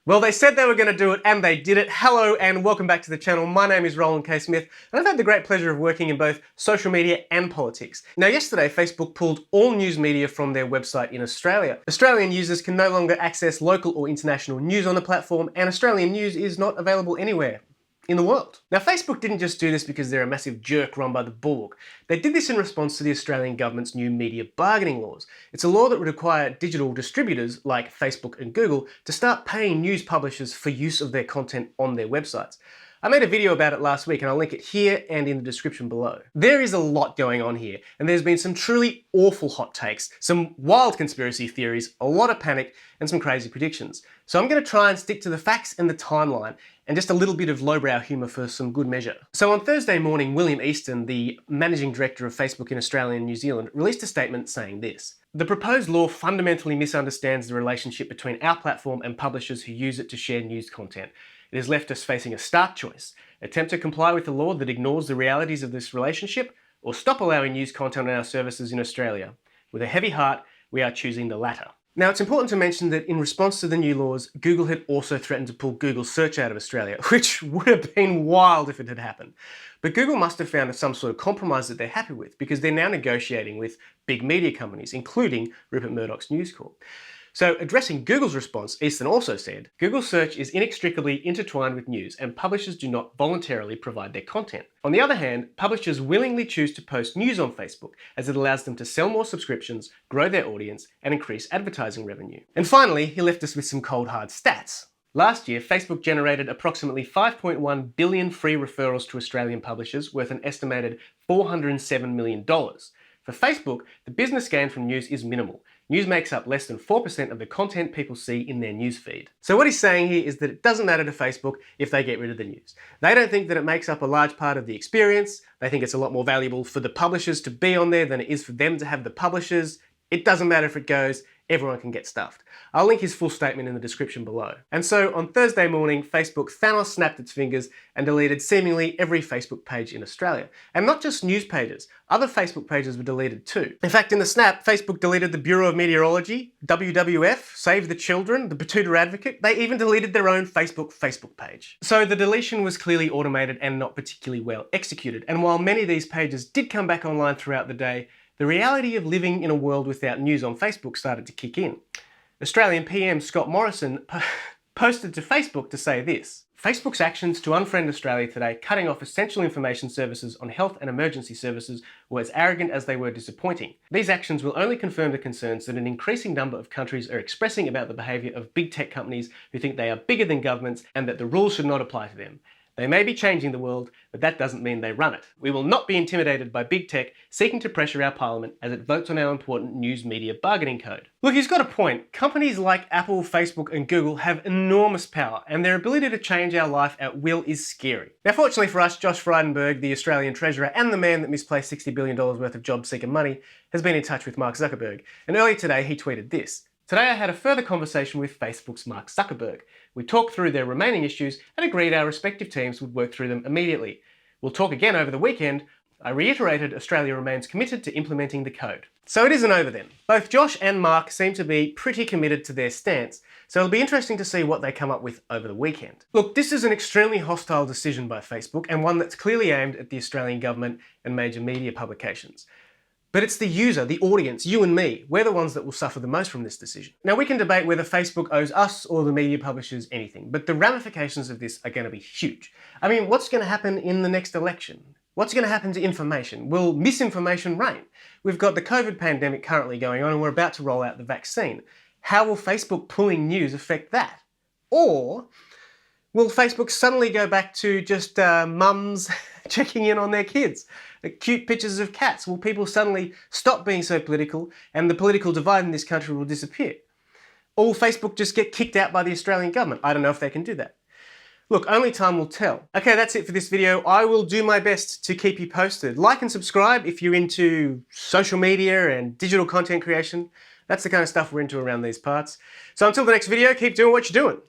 Well, they said they were going to do it and they did it. Hello and welcome back to the channel. My name is Roland K. Smith and I've had the great pleasure of working in both social media and politics. Now, yesterday, Facebook pulled all news media from their website in Australia. Australian users can no longer access local or international news on the platform, and Australian news is not available anywhere in the world. Now, Facebook didn't just do this because they're a massive jerk run by the bulwark. They did this in response to the Australian government's new media bargaining laws. It's a law that would require digital distributors like Facebook and Google to start paying news publishers for use of their content on their websites. I made a video about it last week and I'll link it here and in the description below. There is a lot going on here, and there's been some truly awful hot takes, some wild conspiracy theories, a lot of panic, and some crazy predictions. So I'm going to try and stick to the facts and the timeline, and just a little bit of lowbrow humour for some good measure. So on Thursday morning, William Easton, the managing director of Facebook in Australia and New Zealand, released a statement saying this: "The proposed law fundamentally misunderstands the relationship between our platform and publishers who use it to share news content. It has left us facing a stark choice: attempt to comply with a law that ignores the realities of this relationship, or stop allowing news content on our services in Australia. With a heavy heart, we are choosing the latter." Now, it's important to mention that in response to the new laws, Google had also threatened to pull Google Search out of Australia, which would have been wild if it had happened. But Google must have found some sort of compromise that they're happy with, because they're now negotiating with big media companies, including Rupert Murdoch's News Corp. So, addressing Google's response, Easton also said, "Google Search is inextricably intertwined with news, and publishers do not voluntarily provide their content. On the other hand, publishers willingly choose to post news on Facebook, as it allows them to sell more subscriptions, grow their audience, and increase advertising revenue." And finally, he left us with some cold hard stats. Last year, Facebook generated approximately 5.1 billion free referrals to Australian publishers, worth an estimated $407 million. For Facebook, the business gain from news is minimal. News makes up less than 4% of the content people see in their newsfeed. So what he's saying here is that it doesn't matter to Facebook if they get rid of the news. They don't think that it makes up a large part of the experience. They think it's a lot more valuable for the publishers to be on there than it is for them to have the publishers. It doesn't matter if it goes, everyone can get stuffed. I'll link his full statement in the description below. And so on Thursday morning, Facebook Thanos snapped its fingers and deleted seemingly every Facebook page in Australia. And not just news pages, other Facebook pages were deleted too. In fact, in the snap, Facebook deleted the Bureau of Meteorology, WWF, Save the Children, the Batuta Advocate. They even deleted their own Facebook page. So the deletion was clearly automated and not particularly well executed. And while many of these pages did come back online throughout the day, the reality of living in a world without news on Facebook started to kick in. Australian PM Scott Morrison posted to Facebook to say this: "Facebook's actions to unfriend Australia today, cutting off essential information services on health and emergency services, were as arrogant as they were disappointing. These actions will only confirm the concerns that an increasing number of countries are expressing about the behaviour of big tech companies who think they are bigger than governments and that the rules should not apply to them. They may be changing the world, but that doesn't mean they run it. We will not be intimidated by big tech seeking to pressure our parliament as it votes on our important news media bargaining code." Look, he's got a point. Companies like Apple, Facebook and Google have enormous power, and their ability to change our life at will is scary. Now, fortunately for us, Josh Frydenberg, the Australian Treasurer and the man that misplaced $60 billion worth of job-seeker money, has been in touch with Mark Zuckerberg. And earlier today, he tweeted this: "Today I had a further conversation with Facebook's Mark Zuckerberg. We talked through their remaining issues and agreed our respective teams would work through them immediately. We'll talk again over the weekend. I reiterated Australia remains committed to implementing the code." So it isn't over then. Both Josh and Mark seem to be pretty committed to their stance, so it'll be interesting to see what they come up with over the weekend. Look, this is an extremely hostile decision by Facebook, and one that's clearly aimed at the Australian government and major media publications. But it's the user, the audience, you and me, we're the ones that will suffer the most from this decision. Now, we can debate whether Facebook owes us or the media publishers anything, but the ramifications of this are going to be huge. I mean, what's going to happen in the next election? What's going to happen to information? Will misinformation reign? We've got the COVID pandemic currently going on and we're about to roll out the vaccine. How will Facebook pulling news affect that? Or will Facebook suddenly go back to just mums checking in on their kids? Cute pictures of cats. Will people suddenly stop being so political and the political divide in this country will disappear? Or will Facebook just get kicked out by the Australian government? I don't know if they can do that. Look, only time will tell. Okay, that's it for this video. I will do my best to keep you posted. Like and subscribe if you're into social media and digital content creation. That's the kind of stuff we're into around these parts. So until the next video, keep doing what you're doing.